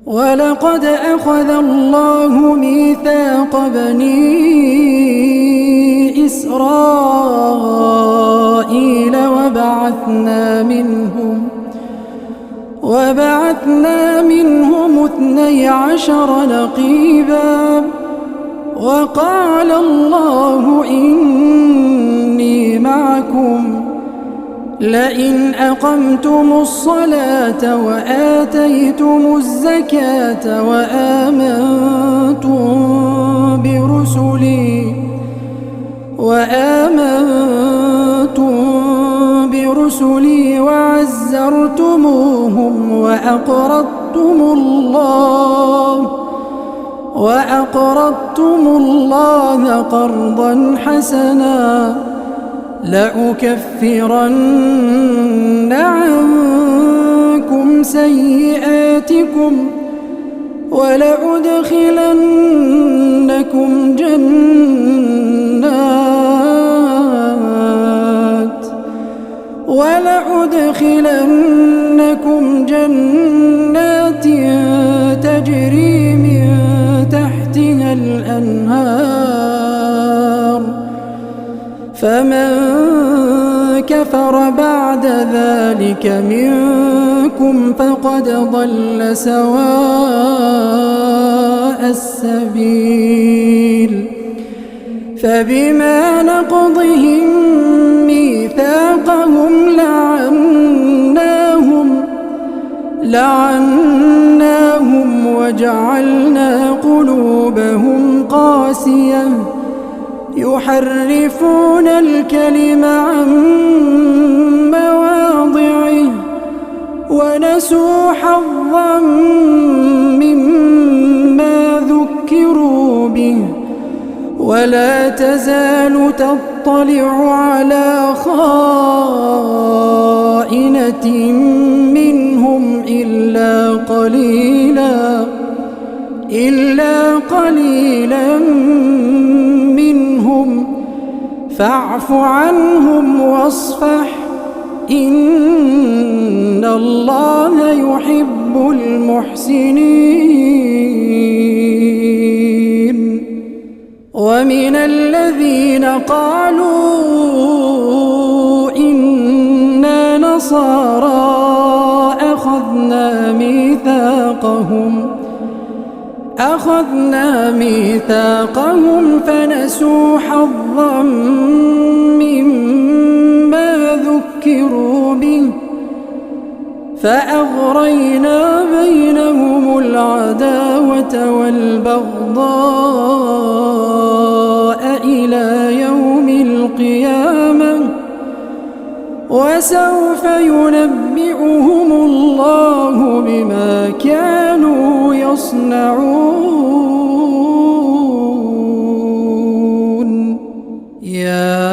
ولقد أخذ الله ميثاق بني إسرائيل وبعثنا منهم 12 نقيبا وقال الله إني معكم لئن أقمتم الصلاة وآتيتم الزكاة وآمنتم برسلي وعزرتموهم وأقرضتم الله قرضا حسنا لأكفرن عنكم سيئاتكم ولأدخلنكم جنات تجري من تحتها الأنهار فمن كفر بعد ذلك منكم فقد ضل سواء السبيل فبما نقضهم ميثاقهم لعناهم وجعلنا قلوبهم قاسية يحرفون الكلم عن مواضعه ونسوا حظا مما ذكروا به ولا تزال تطلع على خائنة منهم إلا قليلا منهم فاعف عنهم واصفح إن الله يحب المحسنين ومن الذين قالوا إنا نصارى أخذنا ميثاقهم فنسوا حظا مما ذكروا به فأغرينا بينهم العداوة والبغضاء إلى يوم القيامة وسوف ينبئهم الله بما كانوا يصنعون يا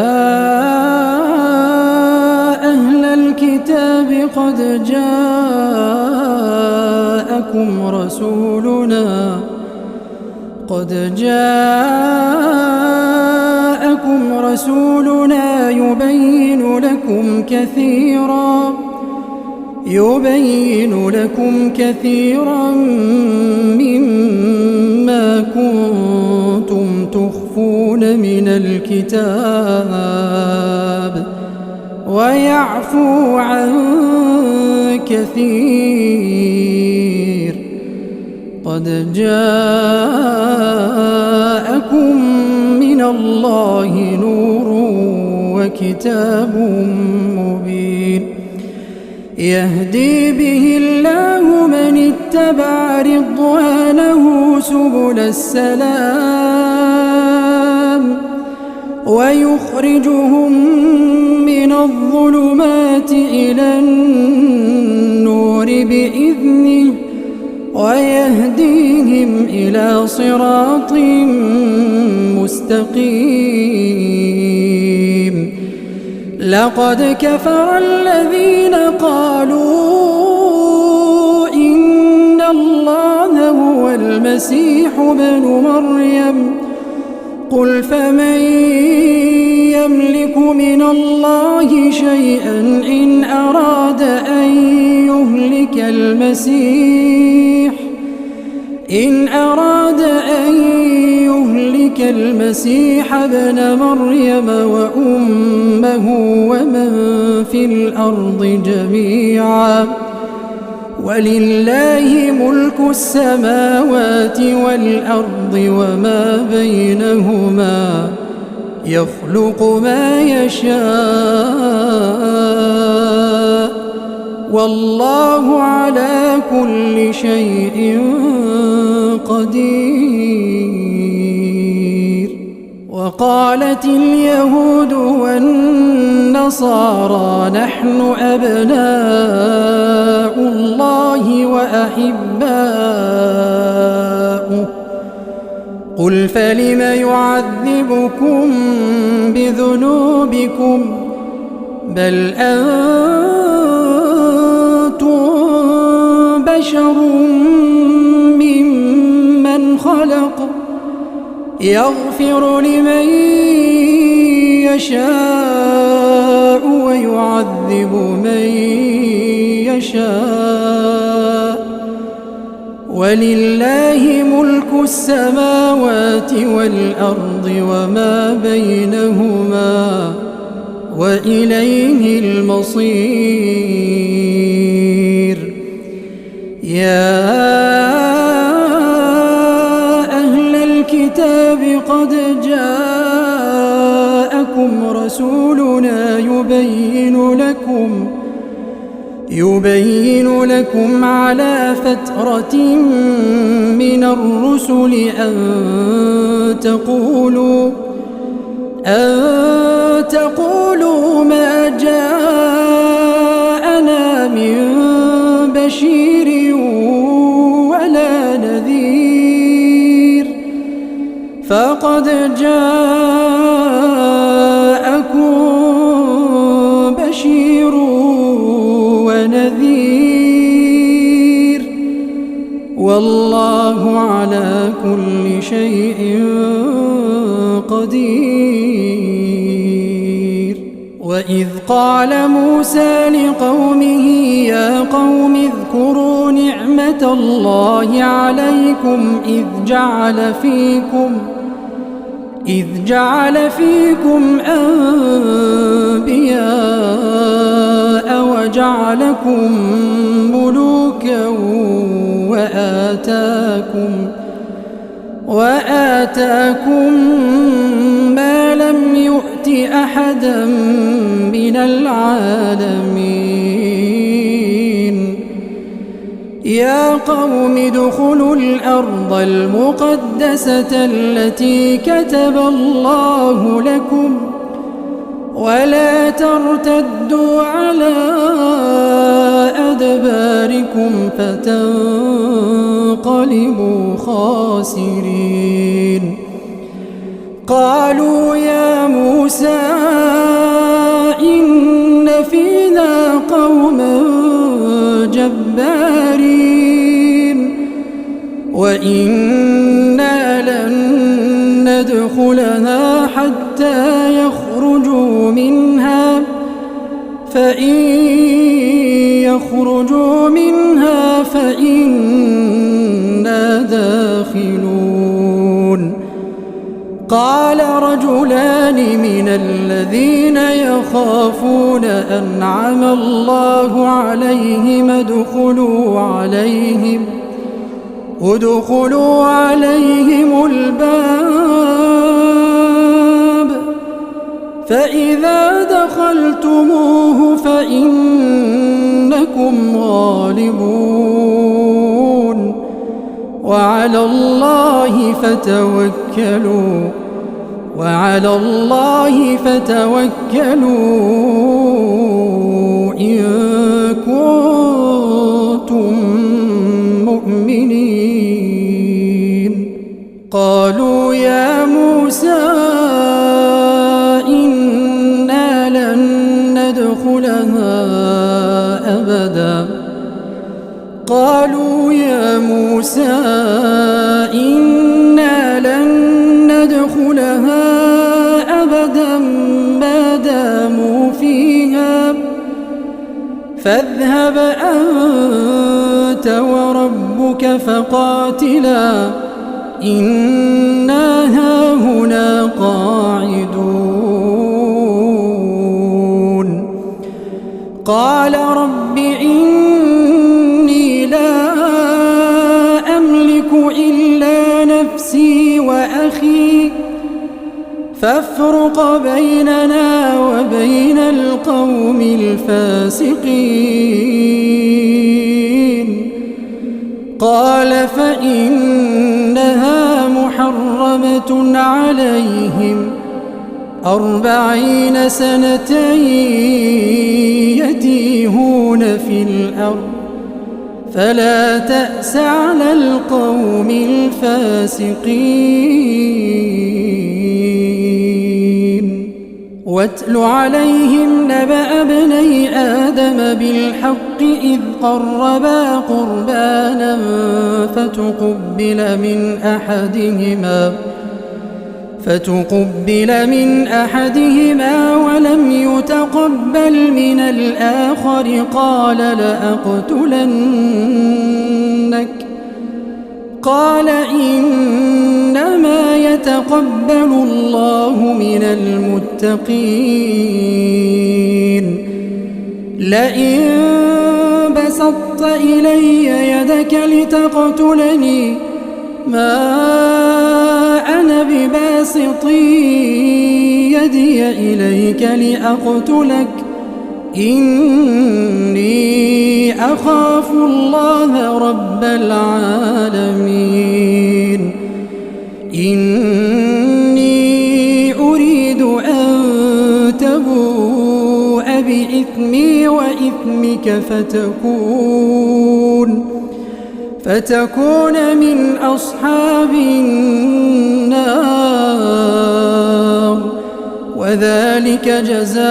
أهل الكتاب قد جاءكم رسولنا يبين لكم كثيرا مما كنتم تخفون من الكتاب ويعفو عن كثير قد جاءكم من الله نور وكتاب مبين يهدي به الله من اتبع رضوانه سبل السلام ويخرجهم من الظلمات إلى النور بإذنه ويهديهم إلى صراط مستقيم لقد كفر الذين قالوا إن الله هو المسيح ابن مريم قل فمن يملك من الله شيئا إن أراد أن يهلك المسيح إن أراد أن يهلك المسيح ابن مريم وأمه ومن في الأرض جميعا ولله ملك السماوات والأرض وما بينهما يخلق ما يشاء والله على كل شيء قدير. وقالت اليهود والنصارى نحن أبناء الله وأحباؤه قل فلم يعذبكم بذنوبكم بل أنتم بشر ممن خلق يغفر لمن يشاء ويعذب من يشاء ولله ملك السماوات والأرض وما بينهما وإليه المصير. يا أهل الكتاب قد جاءكم رسولنا يبين لكم على فترة من الرسل أن تقولوا ما جاءنا من بشير ولا نذير فقد جاءكم بشير ونذير والله على كل شيء قدير. وإذ قال موسى لقومه يا قوم اذكروا نعمة الله عليكم إذ جعل فيكم أنبياء وجعلكم ملوكا وآتاكم ما لم يؤت أحدا من العالمين. يا قوم ادخلوا الأرض المقدسة التي كتب الله لكم ولا ترتدوا على أدباركم فتنقلبوا خاسرين. قالوا يا موسى إن فينا قوما جبارين وإنا لن ندخلها حتى يخرجوا منها فإن يخرجوا منها فإنا داخلون. قال رجلان من الذين يخافون أنعم الله عليهم ادخلوا عليهم الباب فإذا دخلتموه فإنكم غالبون وعلى الله فتوكلوا إن كنتم مؤمنين. قالوا يا موسى إنا لن ندخلها أبدا ما داموا فيها فاذهب أنت وربك ربك فقاتلا إنا هاهنا قاعدون قال رب إني لا أملك إلا نفسي وأخي فافرق بيننا وبين القوم الفاسقين قال فإنها محرمة عليهم 40 سنة يتيهون في الأرض فلا تأس على القوم الفاسقين واتل عليهم نبأ ابني آدم بالحق إذ قربا قربانا فتقبل من أحدهما ولم يتقبل من الآخر قال لأقتلنك قال إنما يتقبل الله من المتقين لئن بسطت إلي يدك لتقتلني ما أنا بباسط يدي إليك لأقتلك إني أخاف الله رب العالمين إني أريد أن تبوء بإثمي وإثمك فتكون من أصحاب النار وذلك جزاء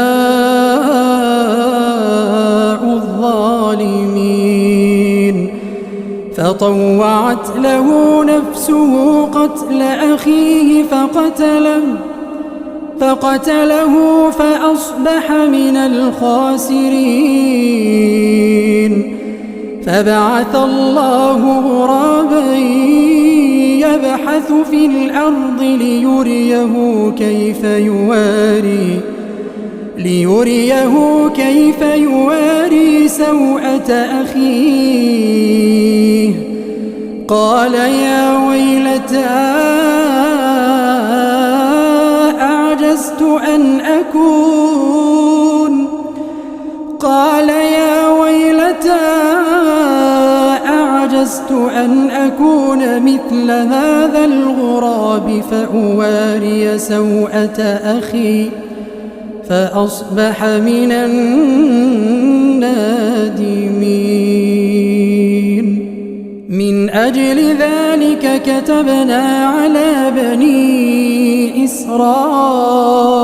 الظالمين فطوعت له نفسه قتل أخيه فقتله فأصبح من الخاسرين فبعث الله غرابا يبحث في الأرض ليريه كيف يواري سوءة أخيه قال يا ويلتى أعجزت أن أكون مثل هذا الغراب فأواري سوءة أخي فأصبح من النادمين من أجل ذلك كتبنا على بني إسرائيل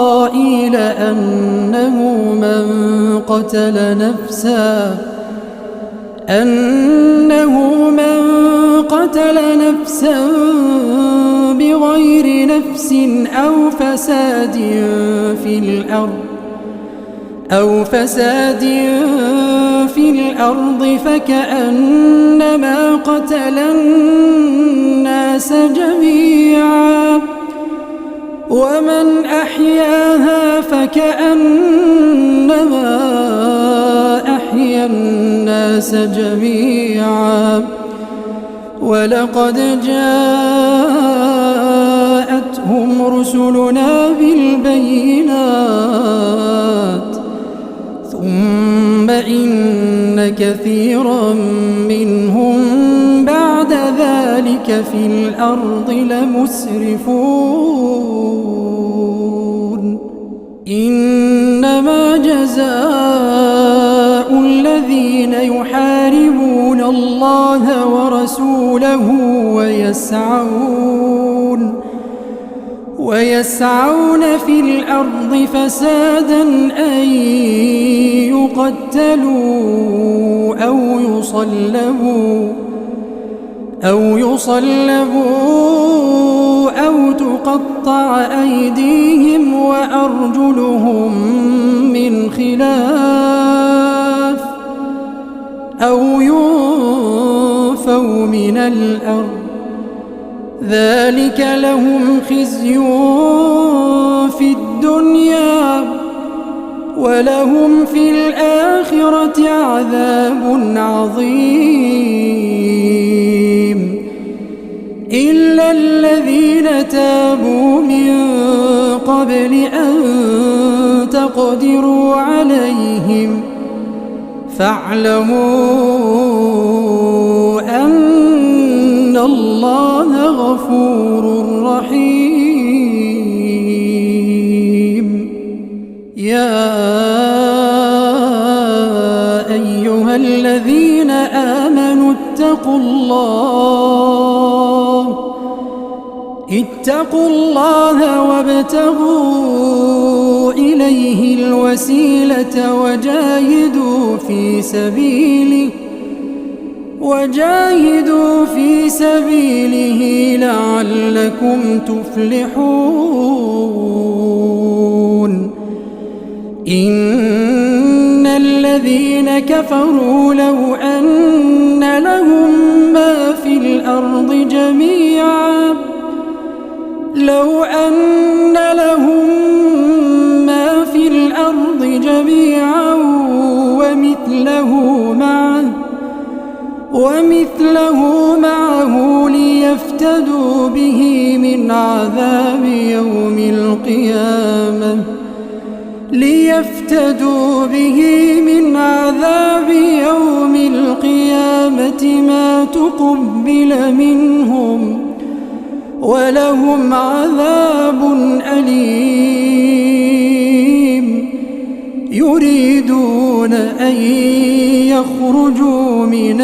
أنه من قتل نفسا بغير نفس أو فساد في الأرض فكأنما قتل الناس جميعا ومن أحياها فكأنما أحيا الناس جميعا ولقد جاءتهم رسلنا بالبينات ثم إن كثيرا منهم بعد ذلك في الأرض لمسرفون إنما جزاء الذين يحاربون الله ورسوله ويسعون في الأرض فسادا أن يقتلوا أو يصلبوا أو تقطع أيديهم وأرجلهم من خلاف أو ينفوا أو من الأرض ذلك لهم خزي في الدنيا ولهم في الآخرة عذاب عظيم إلا الذين تابوا من قبل أن تقدروا عليهم فاعلموا أن الله غفور رحيم يا أيها الذين آمنوا اتقوا الله وابتغوا إليه الوسيلة وجاهدوا في سبيله لعلكم تفلحون إن الذين كفروا لو أن لهم ما في الأرض جميعا ومثله معه ليفتدوا به من عذاب يوم القيامة ما تقبل منهم ولهم عذاب أليم يريدون أن يخرجوا من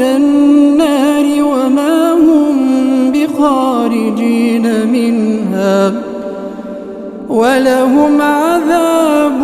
النار وما هم بخارجين منها ولهم عذاب